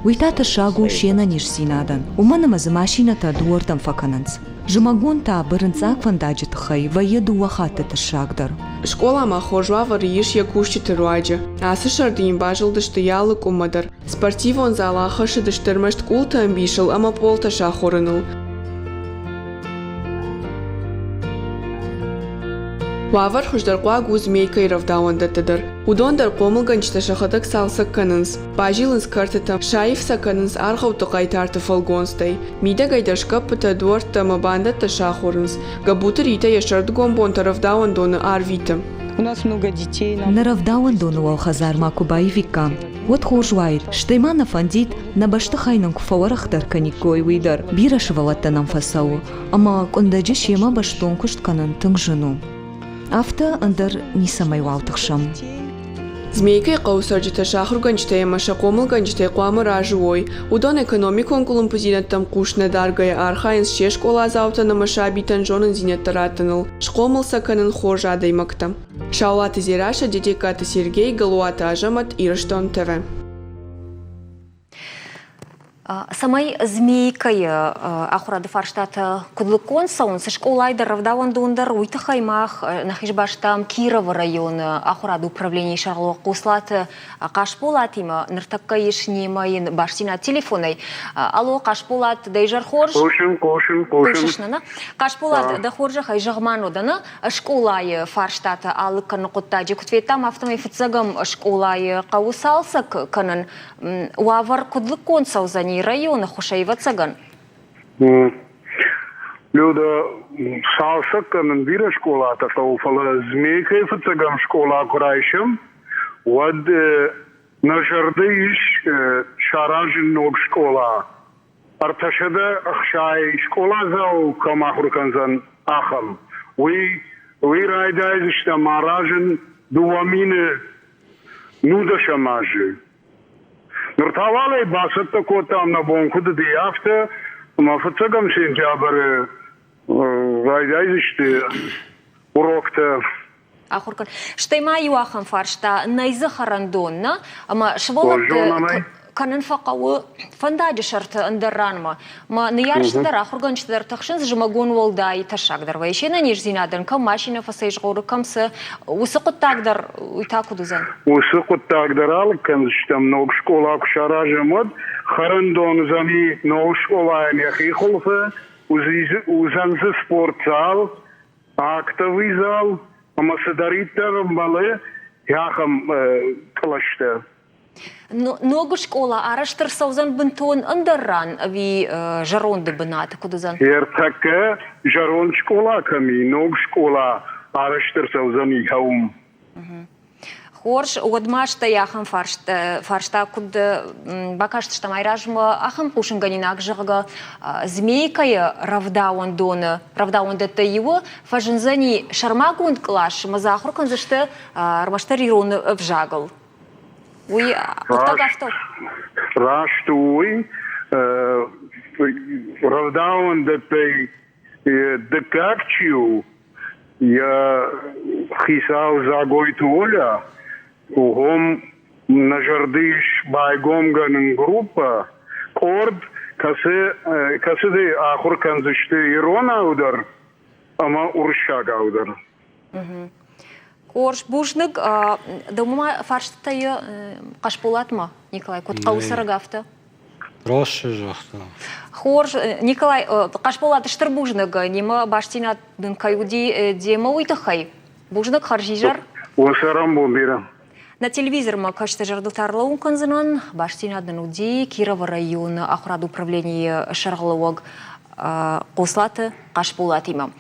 Уйтата шагу шена ниш синадан. Уманамазы машината дуортам факананц. Жымагон та бырынцак фандаджи тхай, ваеду вахата шагдар. Школа ма хожва вариш якушчи теруаджи. Асы шарды им бажыл дышты ялы кумадар. Спортивон зала хаши дыштырмашт култа амбишыл, ама полта шахорыныл. Вавар хуждарқуа гу змейка и равдауандаттыдыр. Удондар қомылганчта шахадак салсак канынс. Бажилынс картыта шайф саканынс архауты қайтарты фалгонстай. Мида гайдашка пыта дуарта мабандатта шахорынс. Габутыр ита яшарды гомбонта равдауандоны арвита. У нас много детей. На равдауандону алхазар макубай вика. Вот хожвайт, штаймана фандит на баштахайнан куфаварахтар каникой уйдар. Бирашывалатта нам фасау. Ама кондаджи шема баштон куштканан тыңжыну. Авто андар не самай валтахшам. Змейка и қаусарджита шахурганчта я маша комылганчта я қуамы ражуой. Удон экономикон кулым пузинаттам кушна даргая архайнс ше школа завта на маша абитан жонын зинеттаратыныл. Шкомыл саканын хожа даймакта. Шаулаты зираша, детекаты Сергей, Галуата Ажамат, Ирштон ТВ. Самай змейкай ахурады фарштата кудлыкон саун са школайда равдауандондар уйтахаймах нахижбаштам Кирова района ахурады управление шарлуақ қуслаты қашполатима ныртакка ешнемайын баштина телефонай. Алло, қашполат дайжар хорж? Кошын. Қашполат да хоржа хай жағману дана школай фарштата алыканы құттаджи күтветам автомай фыцагам школай қаусалсак канын уавар кудлыкон саузани района хушаева цаган. Люда салсакканын бира школата тауфала змейкай фыцагам школа курайшым. Вад нажарды иш шаражын ног школа. Арташада ахшай школа зау камахурканзан ахам. Ви райдайзышта маражын дуамины нудаша мажы. Нуртавалай басатта котам на бонкуды дияфта, мафыцагам сентябрь райдайзышты урокта. Ахуркан. Штайма юахан фаршта найзы харандонна, ама шволат канын фақауы фандаджи шарты андаранма. Ма наяршыдар ахурганчыдар тақшынз жымагон волдай ташагдар. Вайшена нежзинадан кам машина фасайжғоры камсы усы құттагдар уйтакудузан. Усы құттагдар алып камзыштам ног школа кушаражымыд, харандон зами ног школа яхи хулфы, узанзы спортзал, актовый зал, амасадариттар малы яхам калашты. Ногу школа араштыр саузан бынтон андарран ви жаронды бынаты кудузан? Ертака жарон школа ками, ног школа araştırsa yavum. Хорш, одмашта яхам фаршта куд бакашт что майражма ахам пушин ганинак жага змейкая равдаун дата его фажинзани шармагунд клаш мазахур конзашта армаштарирон вжагал. Уй оттагавто. Раштуй равдаун дата декакчу я хисал загойтуля Угом нажардиш байгом ганын группа корд касы ахур канзышты ирона удар ама уршага удар. Корж бужнык дома фарштайы кашпулатма Николай кот каусарагавты. Рошы жақта. Хорж Николай кашпулат штыр бужнык нема баштина дын каюди дема уйтахай. Бужнык харжижар. Осарам бомбира. На телевизор мы кажется жардутарлау конзанан баштина дануди Кирова района охрана управления шаргаловог кослаты кашпулатима.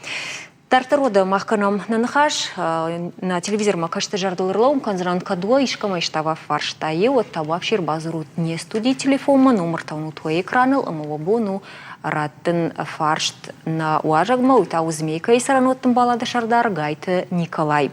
Тартарода махканам нанахаш на телевизор мы кажется жардуларлау конзанан кадуа ишкама иштава фарштае вот таба базарут не студии телефона номер тауну твой экранал амавабону раттын фаршт на уажагма утау змейка и сараноттын балада шардар гайты Николай.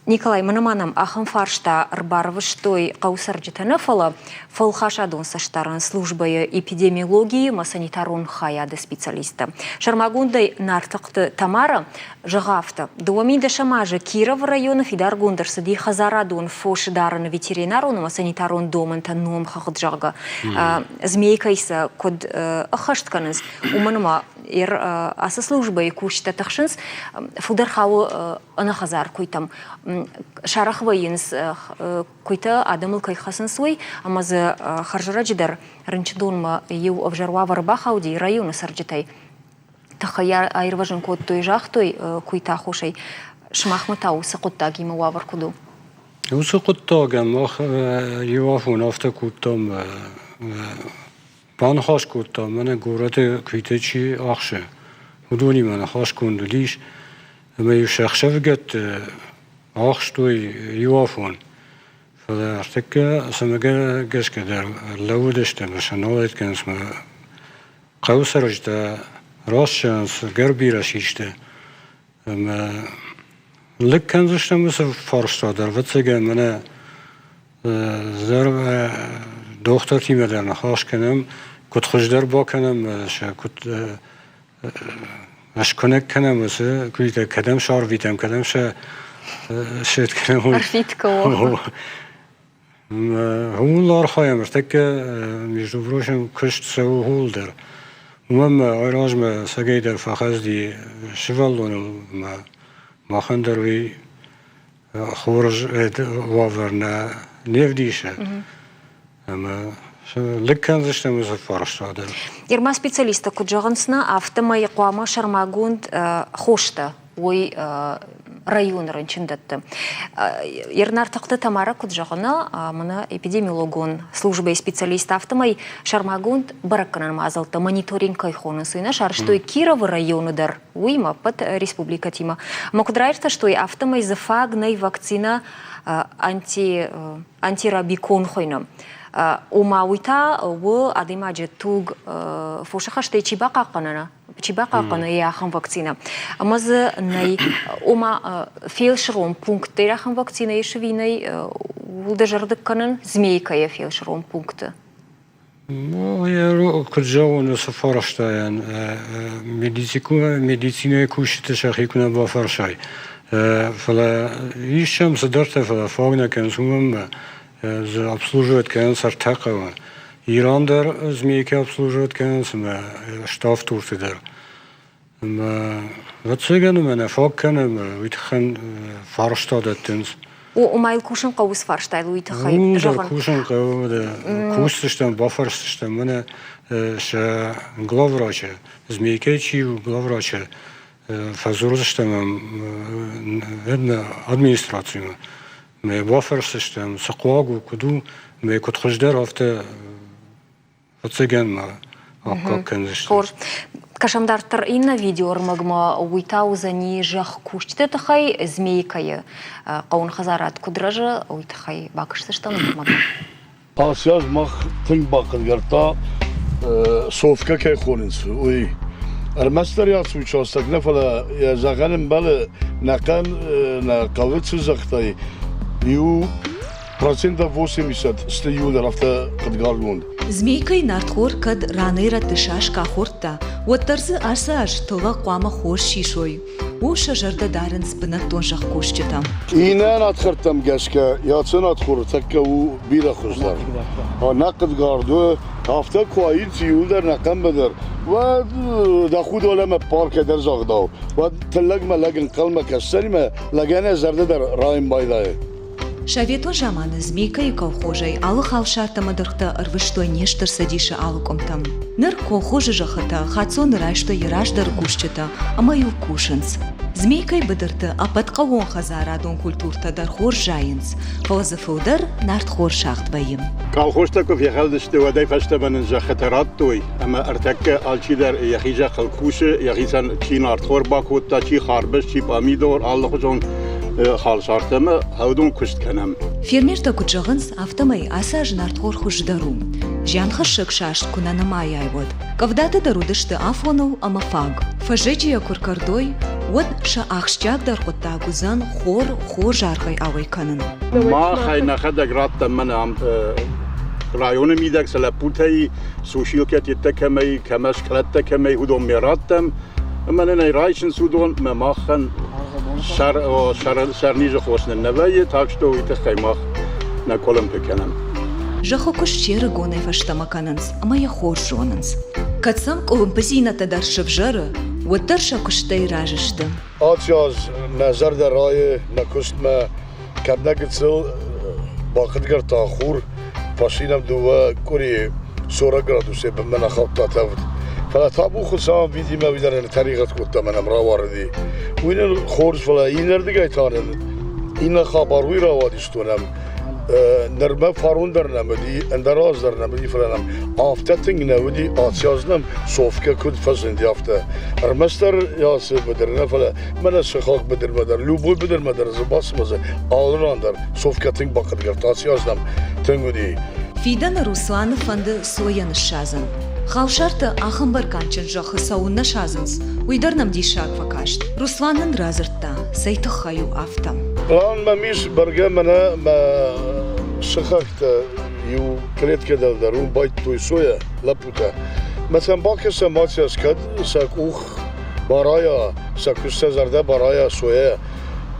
Николай, манаманам ахам фаршта рбарвыштой каусарджитана фала фалхашадон саштаран службая эпидемиологии санитарон хаяды специалиста. Шармагундай нартыкты Тамара жығафты. Дуаминда шамажы Киров района Фидаргундар сади хазарадон фошидаран ветеринарон санитарон доманта ном хахыджага. Змейкайса код ахаштканыз. Уманама аса службай кушта тахшынс фудархау анахазар койтам. Шарахвайынс койта адамыл кайхасын свой, амазы харжараджидар рынчыдонма ев обжарва варбахауди районы сарджитай. Тахая айрважын код той жахтой койта хошай шмахматау сақоттаги ма вавар куду. Сақоттагам мах евафун автокуттам бан хаш куттам мана гораты квитечи ахше. Удони мана хаш кундулиш ما يشخص فقط أخشتوي يوافون فأرتك سمجا جس كده لو دشت مثلا نوعت كان اسمه قوس رجدا راسشانس جربي رشيشته ما لك كان زشت مثل فارستا در وقتی من زر دختر تیم در نخواش کنم کت خوش در با کنم کت مش کنک کنم مثل کویت کدام شار ویدم کدام شد کنم عرفیت کو همون لار خواهم ارتک میشدو بروشم کشت سو هول در مهم ایراج ما سگی در فخاز دی شوالون ما خندر وی خورج وافرنا نیفدیشه اما لكن زشت مثل فارشتا در. Ирма специалиста куджагансна автома якуама шармагунд хошта ой район ранчиндатты. Ирнар тақты Тамара куджагана мана эпидемиологон служба специалист автомай шармагунд баракканан мазалта мониторинг кайхоны сына шарштой Кирова районы дар уйма под республика Тима. Мокудрайрта что и автомай зафагнай вакцина антирабикон хойна. وماويتا و أديما جتوج فوشخش تي تشيباقا قنا يا خم فاكسينا أماز ناي وما فيلشرون بونكت تيرا خم فاكسينا يشوفيناي ودجردك كنن زميكا يا فيلشرون بونكت يا كجاون سفارشتا يعني ميديسينا كوشت شاخيكونا بافرشاي فلا يشم صدرت فلا فاغنا كان سوم обслуживает канцер такого. Ирандар змейки обслуживает канцер, штаф туртидар. Вот сегодня у меня факканы, витхан фарштадаттенс. ومايل كوشن قوس فارشتايل ويتخيل جغن كوشن قو ده كوستشتم بافرستشتم من ش غلافراچه زميكي چي غلافراچه فزورشتم ادنا ادمنستراتسيون ما بافرستشتم سقواغو كدو ما كنت خجدار افته فتسجن ما اكا كنزشتم Кашамдартыр инна видеормагма уйтаузани жах куште тахай змейкая қаун хазарат кудража уйтахай бакышсыштан магма. Асяз мах тинг бакылгарта софка кай хонинс. Ой. المستر يا سوي شاستك نفلا يا زغلم بل نقن نقوت زختي يو процента 80 стеюлер авто кадгалмунд. Змейкой нартхор кад ранера тышаш кахорта, оттарзы арсаш тыла қуама хор шишой. У шажарда дарын спынат тонжақ кошчетам. Инен атхыртам гешке, яцын атхор такка у бира хуздар. Нақд гарду авто куаир тиюлер нақам бедер. و داخود علم پارک در زاغداو و تلگ ملگن قلم کسری ما لگن زرده در رایم بایدای. Шавето жаманы змейкай колхожай алы халшарта мадырхта ырвыштой нештыр садиша алы комтам. Ныр колхожы жахыта хацон райшто ярашдар кушчета, ама ю кушынц. Змейкай быдырты апатқа он хазарадон культурта дар хор жайынц. Фозы фылдар нарт хор шахт байым. Колхожтаков яхалдышты вадай фаштабанын жахытарат той, ама артакка алчидар яхижа қалкушы, яхисан чи нарт хор бакутта, чи харбыш, чи помидор, аллахужон халшартымы хаудун кушт канам. Фермерта кучагынс автомай асаж нартхор хуждару. Жанха шыкшашт кунанамай айвод. Кавдата дарудышты афонов амафаг. Фажечия куркардой, вот ша ахшчак дар котта гузан хор жархай авай канын. Ма хайна хада гратта манам районы мидак салапутай сушилкет yettekemey kemeş klettekemey hudom merattım. Manay rayşın sudon memachen شرنیج خوشن نوایی تاکشتو ویت خیمه نکولم بکنم. جاخوکش چیر گونه فشتما کننس، اما یا خورش وننس. کتسام کلم پسینا تدار شفجره و درشا کشتی راجشتم. آتیاز نظر در رای نکست ما کدنگ تل باقت گر تاخور پاشینم دوه کوری سورا گرادوسه به من خواهد تاود. فلا تابو خلصان ویدی ما ویدرن طریقت کتا منم را واردی وین خورز فلا اینر دیگه تانن این خبروی را وادیستونم نرمه فارون در نمدی اندراز در نمدی فلانم آفته تنگ نودی آتیازنم صوفکه کد فزندی آفته ارمستر یاسه بدرنه فلا من سخاک بدر مدر لوبوی بدر مدر زباس مزه آلران در صوفکه تنگ باقت گرد آتیازنم تنگودی فیدن روسوان فند سوین شازن خالشارتا ахамбар канчын жахы сауынна шазынс. Уйдарнам дишак факашт. Русланын разыртта, сайты хаю автам. Лан мамиш барга мана ма шахакта ю клетка далдарун байт той соя лапута. Mesela bakırsa maçyas kad sak baraya saküsse zarda baraya soya.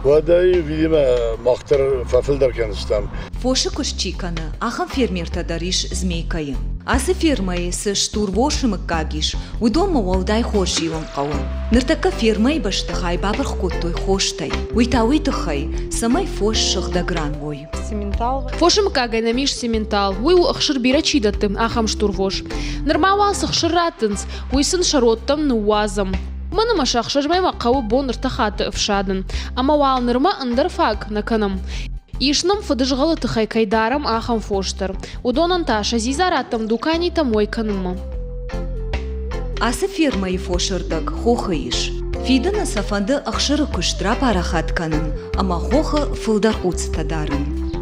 Vaday vidime maktar fafil derken istem. Фоши кушчикана, ахам фермерта дариш змейкайы. Асы фермай сы штурвошымы кагиш, удома уалдай хошиван қауын. Ныртака фермай баштахай бабыр хкоттой хоштай. Уйтауи тахай, самай фош шыхда гран бой. Фошым кагай намиш сементал, уй у ахшыр бира чидаттым, ахам штурвош. Нырмауал сахшыр раттынс, уйсын шароттам нуазам. Мана машахшыр майма қауы бон ныртахаты ыфшадын. Ама уал нырма ындар фаг наканам. Ишным фыдыжғалы тыхай кайдарам ахам фоштар. Удонан таша зизараттам дукани тамой канымы. Асы фермай фошырдак хохы иш. Фидана сафанды ахшыры күштра парахат канын, ама хохы фылдар уцтадарын.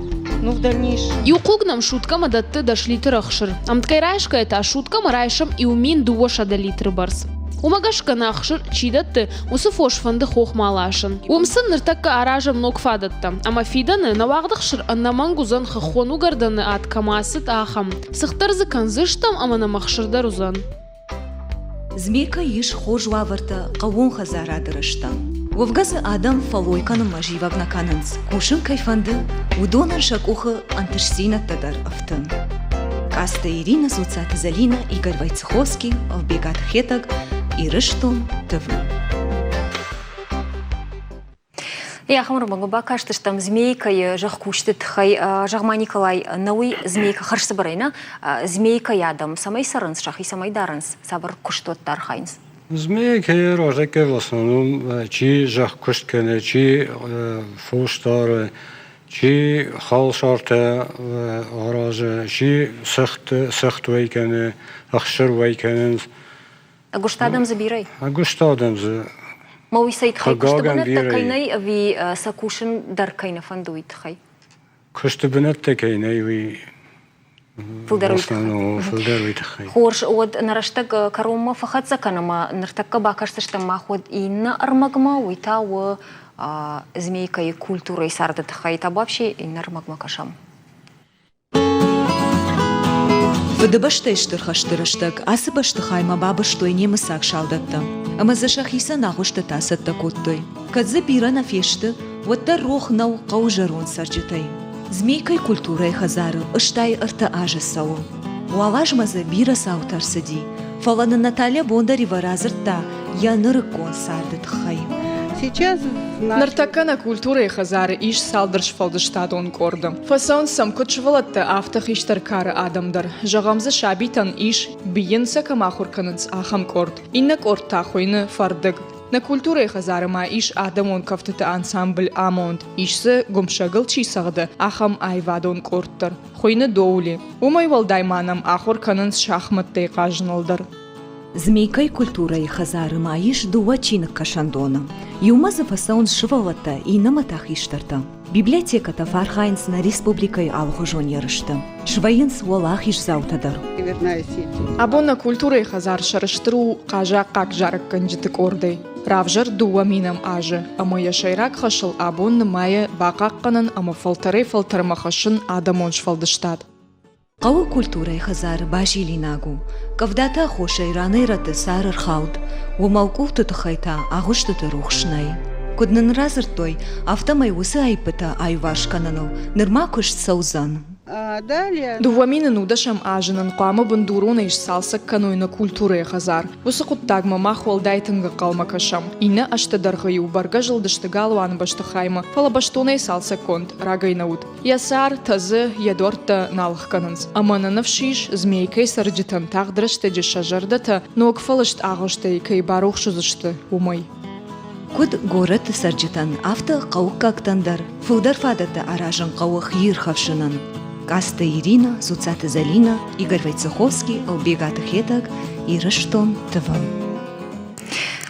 Ну, в дальнейшем. Юқугнам шуткам адатты дашлитыр ахшыр. Амткай райшка это шуткам райшам и умин дуош адалитыр барс. Умагашка нахшыр чидатты усы фош фанды хохмалашын. Умсын ныртакка аражам нокфадатты. Ама фиданы навагдықшыр аннаман гузан хахону гарданы аткамасыт ахам. Сықтарзы канзыштам ама намахшырдар узан. Змейка иш хож ваварта қавон хазарадырыштан. Вовгазы адам фалойканы маживав наканынс. Кушын кайфанды удонан шакухы антышсина тадар автын. Каста Ирина Суцата Залина, Игорь Войцеховский, Албегат Хетаг и Рыштон ТВ. Я хамру могу бакашты, что там змейка жах куштит хай жахма Николай науи змейка харшсы барайна змейка ядам самай сарынс шах и самай дарынс сабар куштот тархайнс. Змейка рожеке в основном чи жах кушткене, чи фуштары, чи халшарта аразы, чи сахт вайкене, ахшыр вайкенен. Гуштадам забирай. Гуштадам за Мауи сайт хай Хагаган куштабанат бирай. такайнай ви сакушин дар кайна фандуит хай. كشتبنت كايني وي Фулдаруит. فلدرويت خي Хорш од нараштаг карома фахат заканама нартакка бакашташта маход инна армагма уита у змейка и культура и сардат хай та вообще инна армагма кашам. Вдыбашта иштырхаштырыштык, асы баштыхайма бабыштой немысак шалдатты. Ама зашахиса нагушты тасатты коттой. Кадзы бирана фешты, ватта рох нау қаужарон сарджитай. Змейкай культурай хазары, ыштай ырты ажы сау. Уалажмазы бира саутарсыди. Фаланы Наталья Бондарева разыртта, яныры кон сардат хай. Сейчас Нартакана культура и хазары иш салдырш фалдыштадон кордым. Фасон сам кучвалатты автах иштаркары адамдар. Жағамзы шабитан иш бийінса камахурканынц ахам корд. Инна корд тахойны фардык. На культура и хазары ма иш адамон кафтыты ансамбль амонд. Ишсы гумшагыл чисағды ахам айвадон кордтыр. Хойны доули. Умай валдайманам ахурканынц шахматтай қажынылдыр. Змейкай культурай хазары маиш дуа чинык кашандона. Юмазы фасаун шывалатта и наматах иштарта. Библиотеката Фархайнс на республикай алхужон ярышты. Швайынс уалах иш заутадар. Абона культура и хазар шарыштру қажа қак жарык канжитык ордай. Равжар дуа минам ажы. Ама яшайрак хашыл абон мая бақаққанын ама фалтармахашын адамон шфалдыштад. Қауы культурай хазары бажили нагу. Кавдата хошай ранайраты сарыр хауд. Умалку тұтықайта ағыштыты рухшнай. Куднын разыртой автомай усы айпыта айвашкананыл. Нырма күш саузан. Дуаминын удашам ажынын қамы бындуруна иш салсак канойна культура и хазар. Усы құттагма махвалдайтынғы қалма кашам. Инна аштадарғайу барга жылдышты галуан башты хайма. Фала баштонай салсак конт рагайнаут. Ясар тазы ядорта налыққаныныз. Амананов шиш змейкай сарджитан тағдырышты жешажардата, ног фалышт ағышты кай барух шузышты умай. Куд город сарджитан авто қауық кактандар. Фылдар фадаты аражын қауық ерхавшынан. Каста Ирина, Зуцата Залина, Игорь Войцеховский, Албегата Хетак и Раштон ТВ.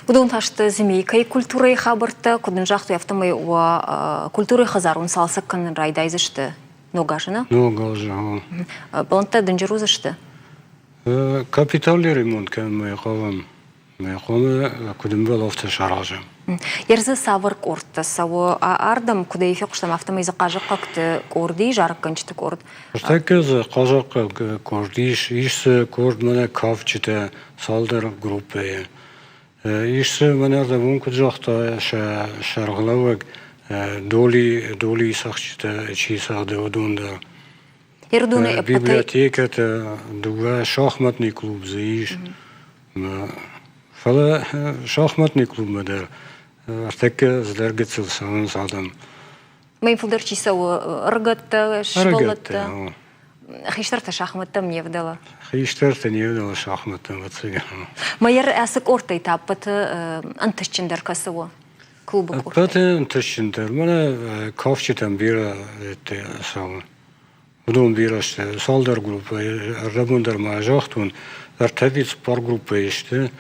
Кудун ташты змейка и культура и хабарта, кудун жахту автомай у культуры хазарун салсак кан райдай зашты. Ногажына? Ногажына. Баланта дынжыру зашты? Капиталли ремонт кен май қавам. Май қавам кудун был авто шаражым. Ерзі савыр корты, савы ардам кудай феқштам автомай зақажық қақты корди, жарық қанчыты корд. Штекіз қажақ кордиш, ишсі корд мана кавчыты салдар группы. Ишсі манарда вунку жақта шарғылауық доли сақчыты чисағды одунда. Библиотеката дуга шахматный клуб за иш. Фала шахматный клуб мадар. Артеке злергецил санын садам. Май фулдар чисау ыргатта, швалатта. Хиштарта шахматта мне вдала. Хиштарта не вдала шахматта вацыга. Майер асык ортай таппаты антышчындар касыва клубы кортай. Паты антышчындар. Мана кавчытан бира это сау. Удон бирашты салдар группа. Рабундар ма жахтун. Артевит спор группа ешті.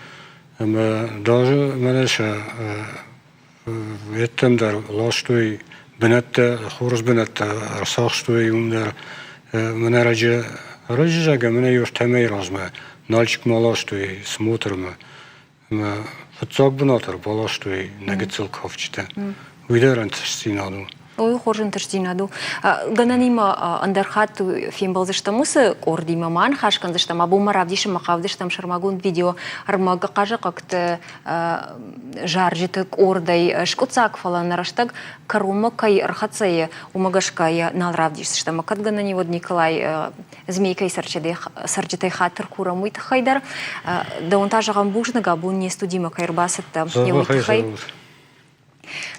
Даже манаша еттемдар лаштой бинетте хорус бинетте арсахштой юмдар манарajı рajıга мана юртамай разма налчик малаштой смотрма футсак бинатар балаштой нагицил кавчта уйдарант стинаду. Ой, хоржын тырдинаду. Гананима андерхат фим балзыштамысы корди маман хашкан зыштам абу маравдишим мақавдыштам шармагун видео армага қажа какты жаржитык ордай шкуцак фала нараштаг карума кай архацае умагашкая налравдиштам акат ганани вот Николай змейкай сарчитай хатыр курамуйт хайдар да он тажаган бужнага бу не студима кайрбасатта не уйт хай.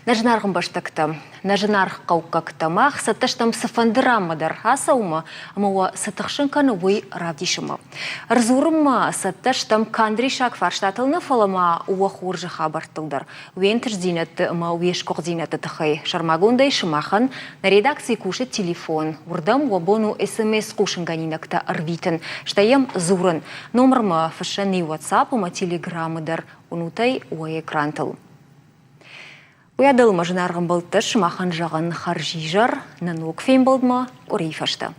Нажынарғын баштақты. Нажынарғы қауқақтамақ сатташтам сафандырамадар асаума, амауа саттықшынканы ой равдишымы. Рзурымма сатташтам кандришак фарштатылны фалама уақур жыға бартылдар. Уентір зинетті ама уешқоқ зинетті тұхай. Шармагондай шымахан на редакции кушет телефон. Урдам уабону смс кушынганинакта арвитін. Штаем зурын. Номерма фашаны WhatsApp ама телеграммадар. Унутай уай экрантыл. Уядыл мажынарғын бұлтты шымахан жағын харжижар, нанук фейм болдма, орей фашта.